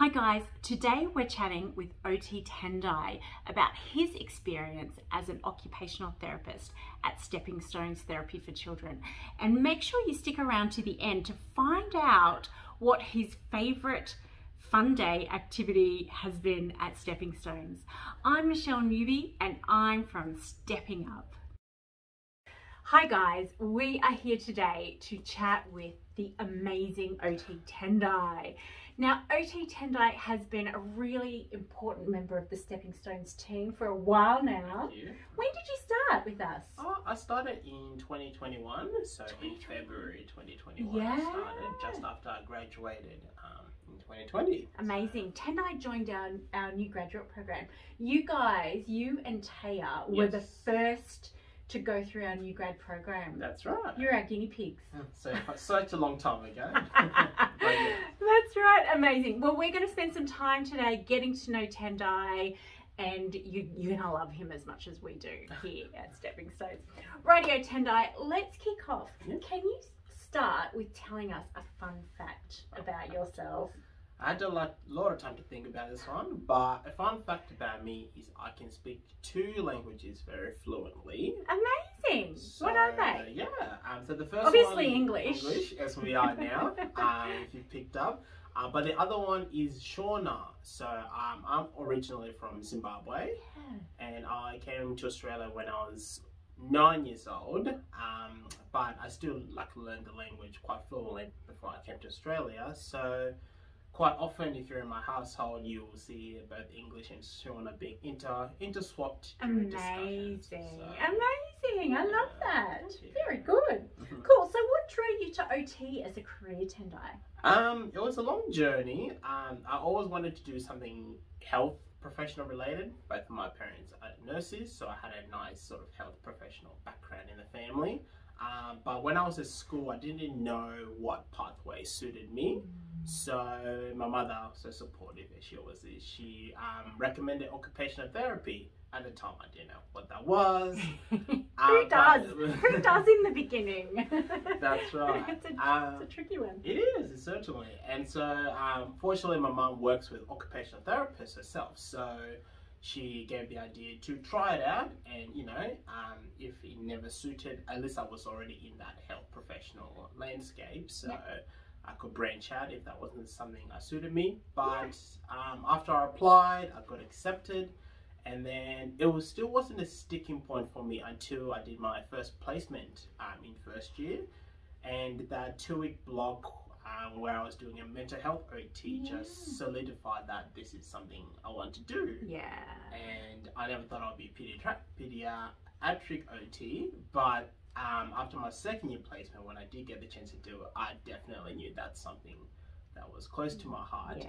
Hi guys, today we're chatting with OT Tendai about his experience as an occupational therapist at Stepping Stones Therapy for Children. And make sure you stick around to the end to find out what his favourite fun day activity has been at Stepping Stones. I'm Michelle Newby and I'm from Stepping Up. Hi guys, we are here today to chat with the amazing OT Tendai. Now, OT Tendai has been a really important member of the Stepping Stones team for a while now. Thank you. When did you start with us? Oh, I started in 2021, so in February 2021 Yeah. I started just after I graduated in 2020. Amazing. Tendai joined our new graduate program. You guys, you and Taya were the first to go through our new grad program. That's right. You're our guinea pigs. So such a long time ago. That's right, amazing. Well, we're going to spend some time today getting to know Tendai, and you're going to love him as much as we do here at Stepping Stones. Rightio, Tendai, let's kick off. Yeah. Can you start with telling us a fun fact about yourself? I had a lot of time to think about this one, but a fun fact about me is I can speak 2 languages very fluently. Amazing. So, what are they? Yeah. So the first Obviously one, English. English, as we are now, if you picked up. But the other one is Shona. So I'm originally from Zimbabwe, and I came to Australia when I was 9 years old. But I still learned the language quite fluently before I came to Australia. So quite often, if you're in my household, you will see both English and Shona being interswapped during discussions. Amazing. I love that. Yeah. Very good. Cool. So what drew you to OT as a career, Tendai? It was a long journey. I always wanted to do something health professional related. Both of my parents are nurses, so I had a nice sort of health professional background in the family. But when I was at school, I didn't know what pathway suited me. So my mother, so supportive as she always is, she recommended occupational therapy. At the time, I didn't know what that was. Who does? Who does in the beginning? That's right. It's a tricky one. It is, certainly. And so, fortunately, my mum works with occupational therapists herself. So she gave the idea to try it out. And, if it never suited, at least I was already in that health professional landscape. So I could branch out if that wasn't something that suited me. But after I applied, I got accepted. And then it still wasn't a sticking point for me until I did my first placement in first year. And that 2-week block where I was doing a mental health OT just solidified that this is something I want to do. Yeah. And I never thought I'd be pediatric OT, but after my second year placement, when I did get the chance to do it, I definitely knew that's something that was close to my heart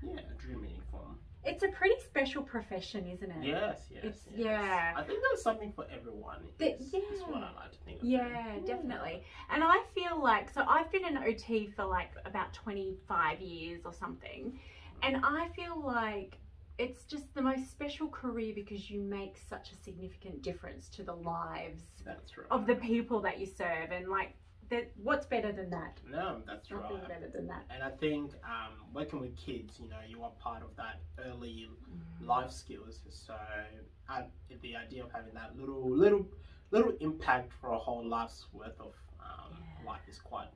and drew meaning from. It's a pretty special profession, isn't it? Yes. Yeah. I think there's something for everyone. Is what I like to think of. Yeah, definitely. And I feel like, so I've been an OT for about 25 years or something. And I feel like it's just the most special career because you make such a significant difference to the lives of the people that you serve. And what's better than that? No, that's right. Nothing better than that. And I think working with kids, you are part of that early life skills. So the idea of having that little impact for a whole life's worth of life is quite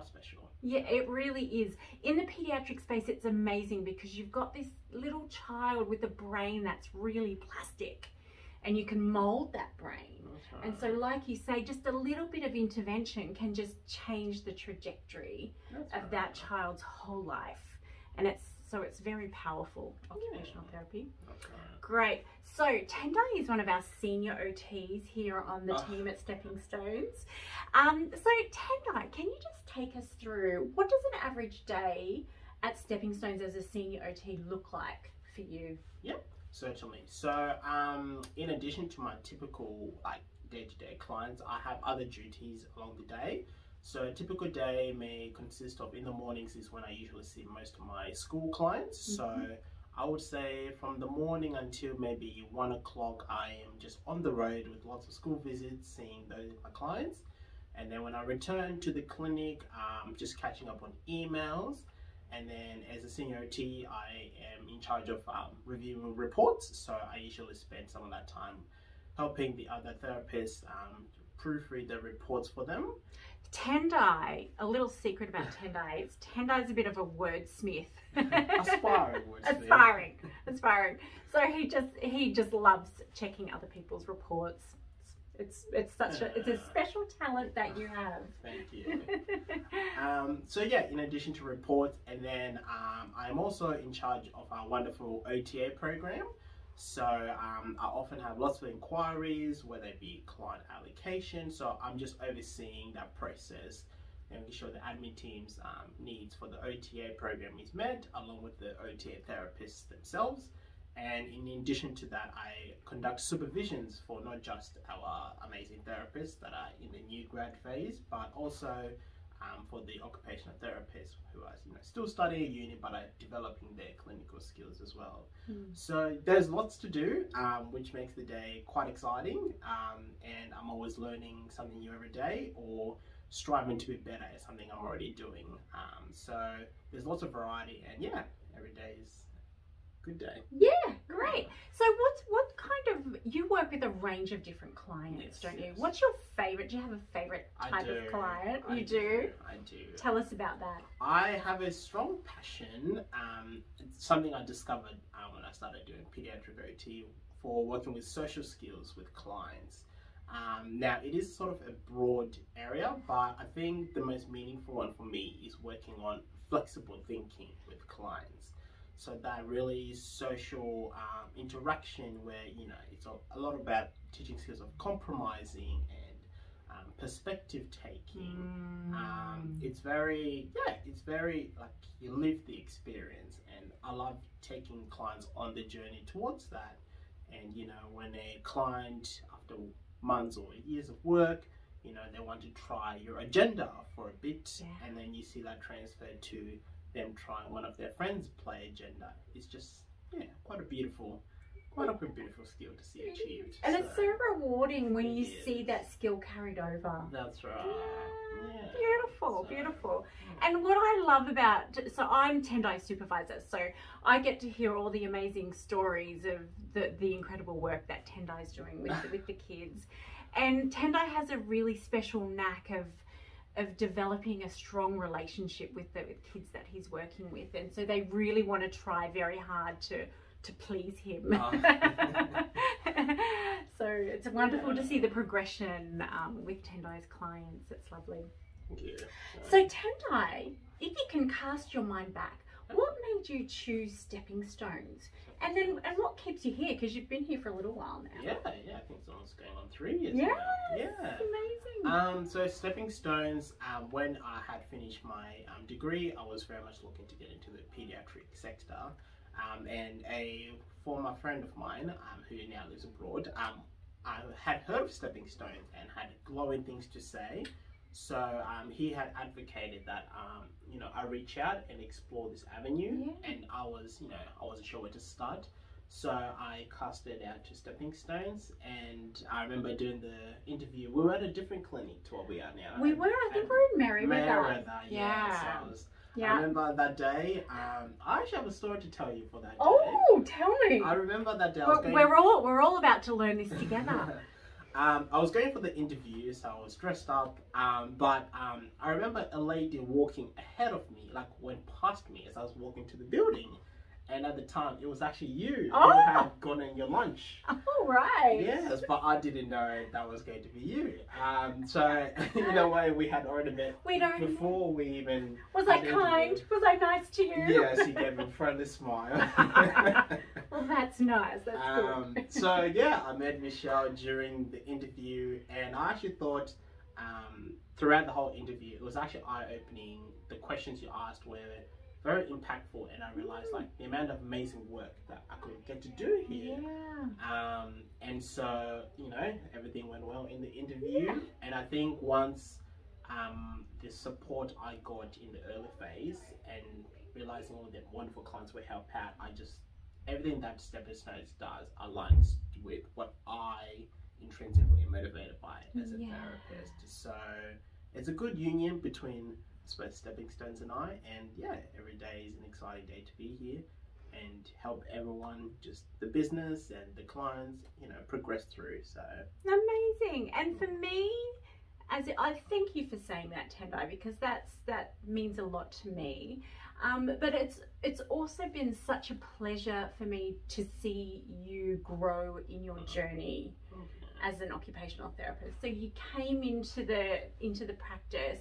special. Yeah, it really is. In the pediatric space, it's amazing because you've got this little child with a brain that's really plastic, and you can mold that brain. Right. And so, like you say, just a little bit of intervention can just change the trajectory of that child's whole life. And it's very powerful, occupational therapy. Great. So Tendai is one of our senior OTs here on the team at Stepping Stones. So Tendai, can you just take us through, what does an average day at Stepping Stones as a senior OT look like for you? Yep, certainly. So in addition to my typical day-to-day clients, I have other duties along the day. So a typical day may consist of, in the mornings is when I usually see most of my school clients. So I would say from the morning until maybe 1 o'clock, I am just on the road with lots of school visits, seeing those of my clients. And then when I return to the clinic, just catching up on emails. And then as a senior OT, I am in charge of reviewing reports. So I usually spend some of that time helping the other therapists proofread the reports for them. Tendai, a little secret about Tendai is Tendai's a bit of a wordsmith. Aspiring wordsmith. Aspiring. So he just loves checking other people's reports. It's a special talent that you have. Thank you. So yeah, in addition to reports, and then I'm also in charge of our wonderful OTA program. So I often have lots of inquiries, whether it be client allocation. So I'm just overseeing that process and making sure the admin team's needs for the OTA program is met, along with the OTA therapists themselves. And in addition to that, I conduct supervisions for not just our amazing therapists that are in the new grad phase, but also for the occupational therapists who are still studying at uni but are developing their clinical skills as well. So there's lots to do, which makes the day quite exciting, and I'm always learning something new every day or striving to be better at something I'm already doing. So there's lots of variety, and yeah, every day is good day. Yeah, great. So what kind of, you work with a range of different clients, don't you? What's your favorite? Do you have a favorite type of client? You do? I do. Tell us about that. I have a strong passion. It's something I discovered when I started doing pediatric OT for working with social skills with clients. Now it is sort of a broad area, but I think the most meaningful one for me is working on flexible thinking with clients. So that really is social interaction where, it's a lot about teaching skills of compromising and perspective taking. It's very like you live the experience, and I love taking clients on the journey towards that. And, when a client, after months or years of work, they want to try your agenda for a bit, and then you see that transfer to them trying one of their friends' play agenda. It's just quite a beautiful skill to see achieved. And it's so rewarding when you see that skill carried over. That's right. Yeah. Beautiful. And what I love about, so I'm Tendai supervisor, so I get to hear all the amazing stories of the incredible work that Tendai's doing with the kids. And Tendai has a really special knack of developing a strong relationship with kids that he's working with, and so they really want to try very hard to please him. So it's wonderful to see the progression with Tendai's clients. It's lovely. So Tendai, if you can cast your mind back, what made you choose Stepping Stones? And what keeps you here? Because you've been here for a little while now. Yeah, I think it's almost going on 3 years now. Yeah, Amazing. So Stepping Stones, when I had finished my degree, I was very much looking to get into the pediatric sector. And a former friend of mine, who now lives abroad, I had heard of Stepping Stones and had glowing things to say. So he had advocated that I reach out and explore this avenue, and I wasn't sure where to start. So I cast it out to Stepping Stones, and I remember doing the interview. We were at a different clinic to what we are now. We were, I think we're in Merriweather. Yeah. So I remember that day. I actually have a story to tell you for that day. Oh, tell me. I remember that day. We're all about to learn this together. I was going for the interview, so I was dressed up, but I remember a lady walking ahead of me, like went past me as I was walking to the building, and at the time it was actually you who had gotten your lunch. Oh, right. Yes, but I didn't know that was going to be you. So in a way we had already met before we even... Was I kind? Was I nice to you? Yes, you gave me a friendly smile. Well, that's nice. That's good. So yeah, I met Michelle during the interview, and I actually thought throughout the whole interview, it was actually eye-opening. The questions you asked were very impactful, and I realized like the amount of amazing work that I could get to do here. And so everything went well in the interview, and I think once the support I got in the early phase and realizing all the wonderful clients we help out, everything that Stepping Stones does aligns with what I intrinsically am motivated by as a therapist. So it's a good union between suppose, stepping stones and I. And yeah, every day is an exciting day to be here and help everyone, just the business and the clients, you know, progress through. So amazing. And for me, I thank you for saying that, Tendai, because that means a lot to me. But it's also been such a pleasure for me to see you grow in your journey as an occupational therapist. So you came into the practice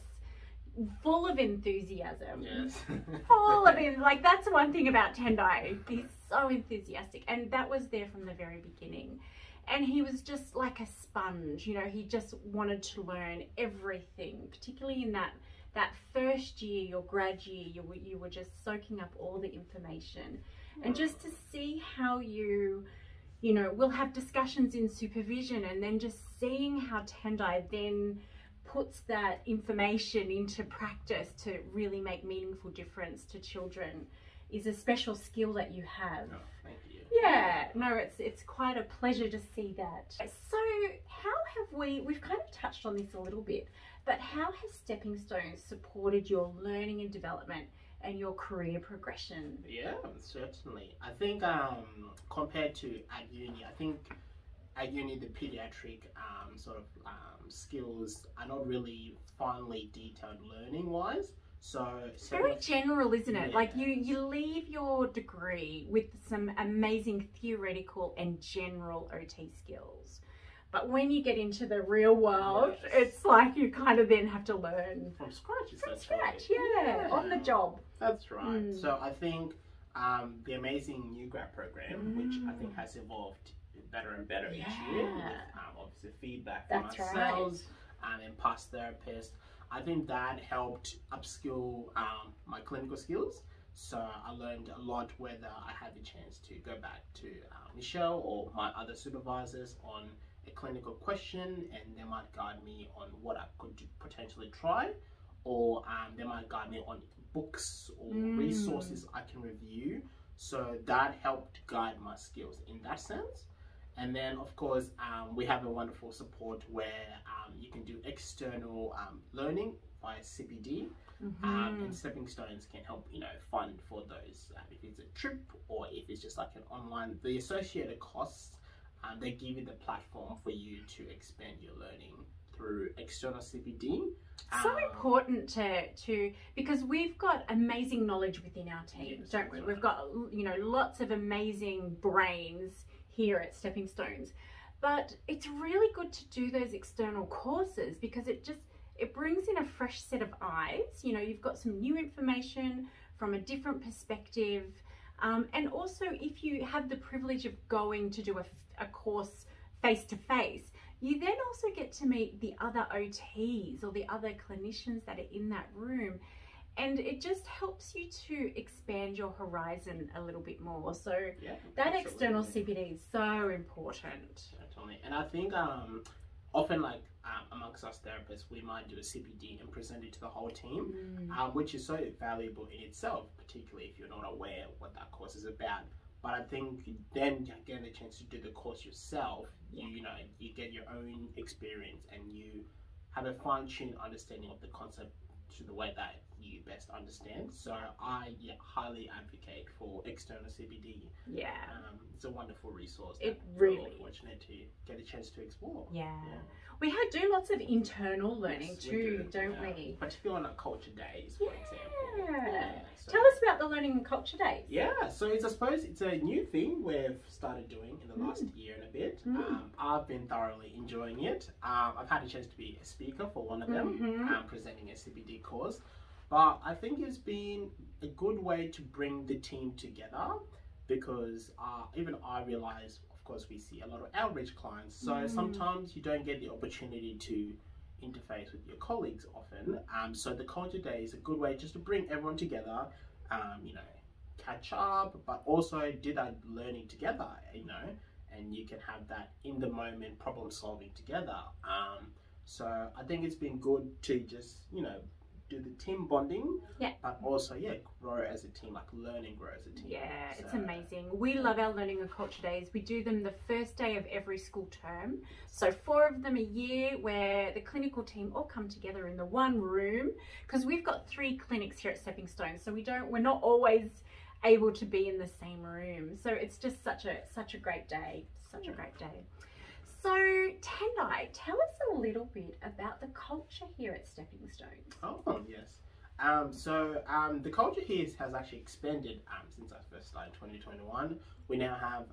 full of enthusiasm. yes. Full of it. Like, that's one thing about Tendai. He's so enthusiastic, and that was there from the very beginning. And he was just like a sponge, you know. He just wanted to learn everything, particularly in that first year, your grad year. You were just soaking up all the information, and just to see how you know, we'll have discussions in supervision, and then just seeing how Tendai then puts that information into practice to really make meaningful difference to children is a special skill that you have. Oh, thank you. Yeah, no, it's quite a pleasure to see that. So how have we've kind of touched on this a little bit, but how has Stepping Stones supported your learning and development and your career progression? Yeah, certainly. I think compared to at uni, I think at uni the pediatric skills are not really finely detailed learning wise. So it's very general, isn't it? Yeah. Like you leave your degree with some amazing theoretical and general OT skills. But when you get into the real world, yes, it's like you kind of then have to learn from scratch. From scratch, yeah, on the job. That's right. So I think the amazing new grad program, which I think has evolved better and better each year, with obviously feedback from ourselves and past therapists. I think that helped upskill my clinical skills. So I learned a lot whether I had the chance to go back to Michelle or my other supervisors on a clinical question, and they might guide me on what I could potentially try, or they might guide me on books or resources I can review. So that helped guide my skills in that sense. And then, of course, we have a wonderful support where you can do external learning via CPD, and Stepping Stones can help, you know, fund for those. If it's a trip or if it's just like an online, the associated costs, they give you the platform for you to expand your learning through external CPD. So important to because we've got amazing knowledge within our teams, yes, don't we? Right. We've got, you know, lots of amazing brains here at Stepping Stones, but it's really good to do those external courses because it brings in a fresh set of eyes. You know, you've got some new information from a different perspective, and also if you have the privilege of going to do a course face to face, you then also get to meet the other OTs or the other clinicians that are in that room. And it just helps you to expand your horizon a little bit more. So yeah, that absolutely. External CPD is so important. Totally. And I think often, like amongst us therapists, we might do a CPD and present it to the whole team, which is so valuable in itself, particularly if you're not aware of what that course is about. But I think then getting the chance to do the course yourself, you know, you get your own experience and you have a fine-tuned understanding of the concept to the way that you best understand. So I highly advocate for external CPD. Yeah. It's a wonderful resource. It really is. We're fortunate to get a chance to explore. Yeah. We do lots of internal learning too, don't we? Particularly on culture days, for example. Yeah. So tell us about the Learning and Culture Days. Yeah, so I suppose it's a new thing we've started doing in the last year and a bit. I've been thoroughly enjoying it. I've had a chance to be a speaker for one of them, presenting a CPD course. But I think it's been a good way to bring the team together because even I realize, of course, we see a lot of outreach clients. So sometimes you don't get the opportunity to interface with your colleagues often. So the Culture Day is a good way just to bring everyone together, you know, catch up, but also do that learning together, you know, and you can have that in the moment problem solving together. So I think it's been good to just, you know, do the team bonding, yeah, but also grow as a team, like learn and grow as a team. Yeah, it's amazing. We love our learning and culture days. We do them the first day of every school term. So 4 of them a year, where the clinical team all come together in the one room, because we've got 3 clinics here at Stepping Stone, so we're not always able to be in the same room. So it's just such a great day. Such a great day. So, Tendai, tell us a little bit about the culture here at Stepping Stones. Oh, yes. The culture here has actually expanded since I first started in 2021. We now have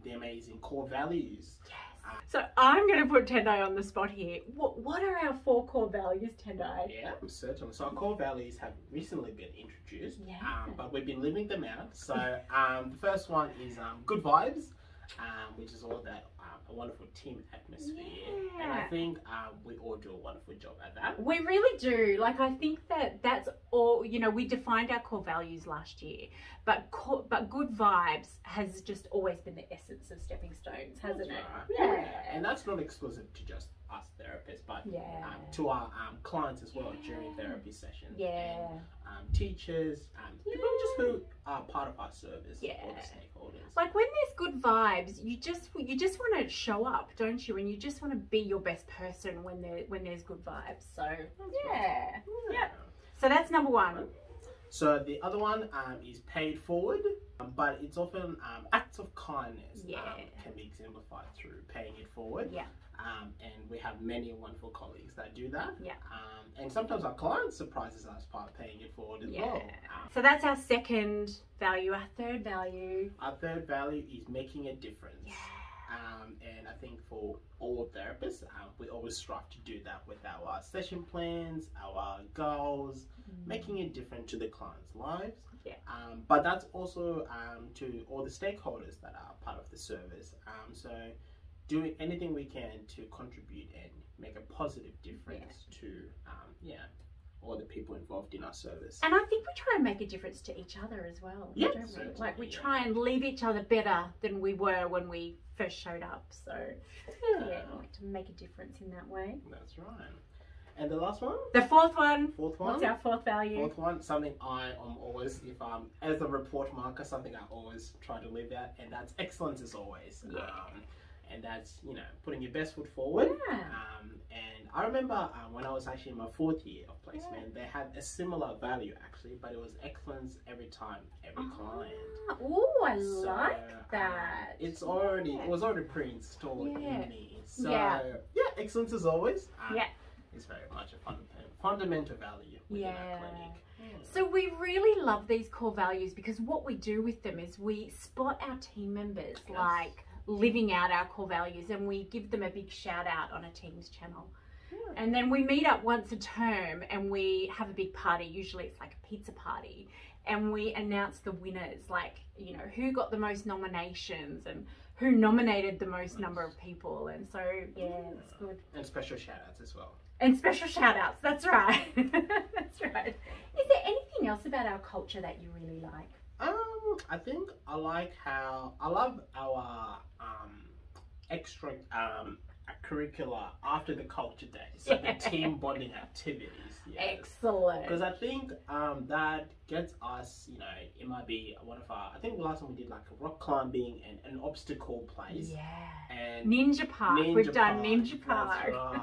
the amazing core values. Yes. So I'm going to put Tendai on the spot here. What are our 4 core values, Tendai? Yeah, certainly. So our core values have recently been introduced, Yeah. But we've been living them out. So the first one is good vibes, which is all about a wonderful team atmosphere. Yeah. And I think we all do a wonderful job at that. We really do. Like, I think that's all, we defined our core values last year, but good vibes has just always been the essence of Stepping Stones, hasn't it? Right. Yeah. And that's not exclusive to just us therapists, but to our clients as well during therapy sessions. Yeah. And teachers, people just who are part of our service, all the stakeholders. Like, when there's good vibes, you just want to show up, don't you? And you just want to be your best person when there's good vibes. So yeah. So that's number 1. So the other one is paid forward, but it's often acts of kindness can be exemplified through paying it forward. Yeah. And we have many wonderful colleagues that do that. Yeah. And sometimes our clients surprises us by paying it forward as well. So that's our second value. Our third value. Our third value is making a difference. Yeah. And I think for all therapists, we always strive to do that with our session plans, our goals, making it different to the client's lives. Yeah. But that's also to all the stakeholders that are part of the service. So doing anything we can to contribute and make a positive difference to all the people involved in our service. And I think we try and make a difference to each other as well, don't we? Like, we try and leave each other better than we were when we first showed up. So we like to make a difference in that way. That's right. And the last one? The fourth one. Fourth one? What's our 4th value? 4th one, something I am always, as a report marker, something I always try to live out, and that's excellence as always. Yeah. And that's, putting your best foot forward. Yeah. And I remember when I was actually in my 4th year of placement, they had a similar value actually, but it was excellence every time, every client. Oh, I like that. It was already pre-installed in me. So excellence as always. It's very much a fundamental value within our clinic. So we really love these core values, because what we do with them is we spot our team members like living out our core values, and we give them a big shout out on a Teams channel. And then we meet up once a term and we have a big party. Usually it's like a pizza party, and we announce the winners, like, who got the most nominations and who nominated the most number of people. And so it's good. And special shout outs as well. And special shout outs, that's right. That's right. Is there anything else about our culture that you really like? I think I love our extra curricular after the culture day, so the team bonding activities. Excellent. Because I think that gets us, it might be one of our, I think the last time we did like a rock climbing and an obstacle place. Yeah. And Ninja Park. We've done Ninja Park. That's right.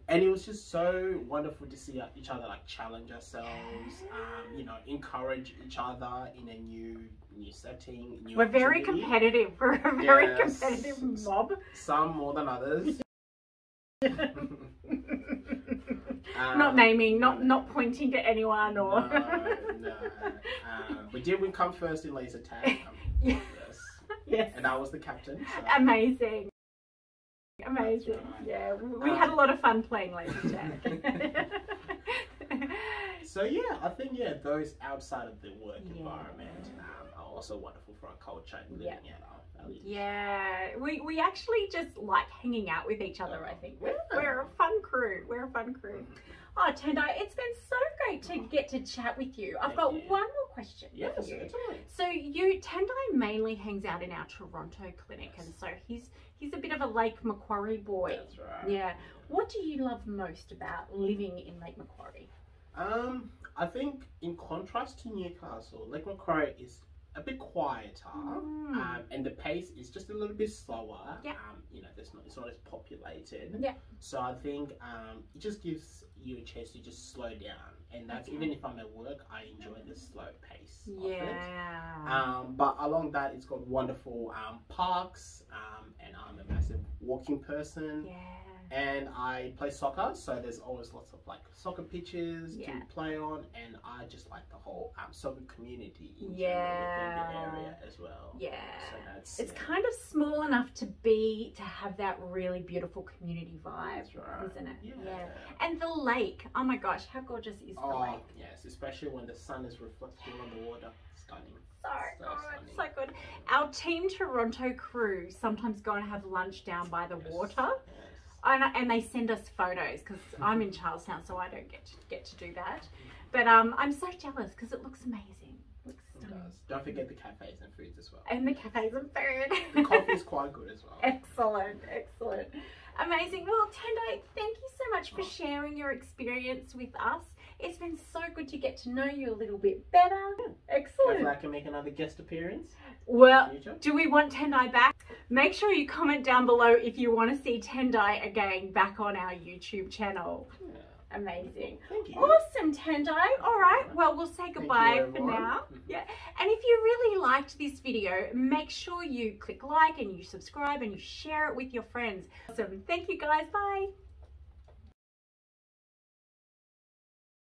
And it was just so wonderful to see each other like challenge ourselves, encourage each other in a new setting. We're very competitive. We're a very competitive mob. Some more than others. Not naming, not pointing to anyone or. No. We did come first in laser tag. Yes. And I was the captain. So. Amazing. Amazing. Right. Yeah, we had a lot of fun playing laser tag. So I think those outside of the work environment are also wonderful for our culture and living out our values. Yeah, we actually just like hanging out with each other. I think we're a fun crew. Oh, Tendai, it's been so great to get to chat with you. I've got one more question. Yes, for you. certainly. So Tendai mainly hangs out in our Toronto clinic, and so he's a bit of a Lake Macquarie boy. That's right. Yeah. What do you love most about living in Lake Macquarie? I think in contrast to Newcastle, Lake Macquarie is a bit quieter, and the pace is just a little bit slower. Yeah. You know, it's not as populated. Yeah. So I think it just gives you a chance to just slow down, and that's even if I'm at work, I enjoy the slow pace of it. But along that, it's got wonderful parks, and I'm a massive walking person. Yeah. And I play soccer, so there's always lots of like soccer pitches to play on, and I just like the whole soccer community in general within the area as well. Yeah, so it's kind of small enough to have that really beautiful community vibe, isn't it? Yeah. And the lake, oh my gosh, how gorgeous is the lake? Yes, especially when the sun is reflecting on the water, stunning. So good. Our Team Toronto crew sometimes go and have lunch down by the water. And they send us photos because I'm in Charlestown, so I don't get to do that. But I'm so jealous because it looks amazing. It does. Don't forget the cafes and foods as well. And the cafes and food. The coffee is quite good as well. Excellent. Amazing. Well, Tendai, thank you so much for sharing your experience with us. It's been so good to get to know you a little bit better. Excellent. Hopefully I can make another guest appearance. Well, do we want Tendai back? Make sure you comment down below if you want to see Tendai again back on our YouTube channel. Yeah. Amazing. Thank you. Awesome, Tendai. All right. Well, we'll say goodbye for now. Yeah. And if you really liked this video, make sure you click like and you subscribe and you share it with your friends. Awesome. Thank you, guys. Bye.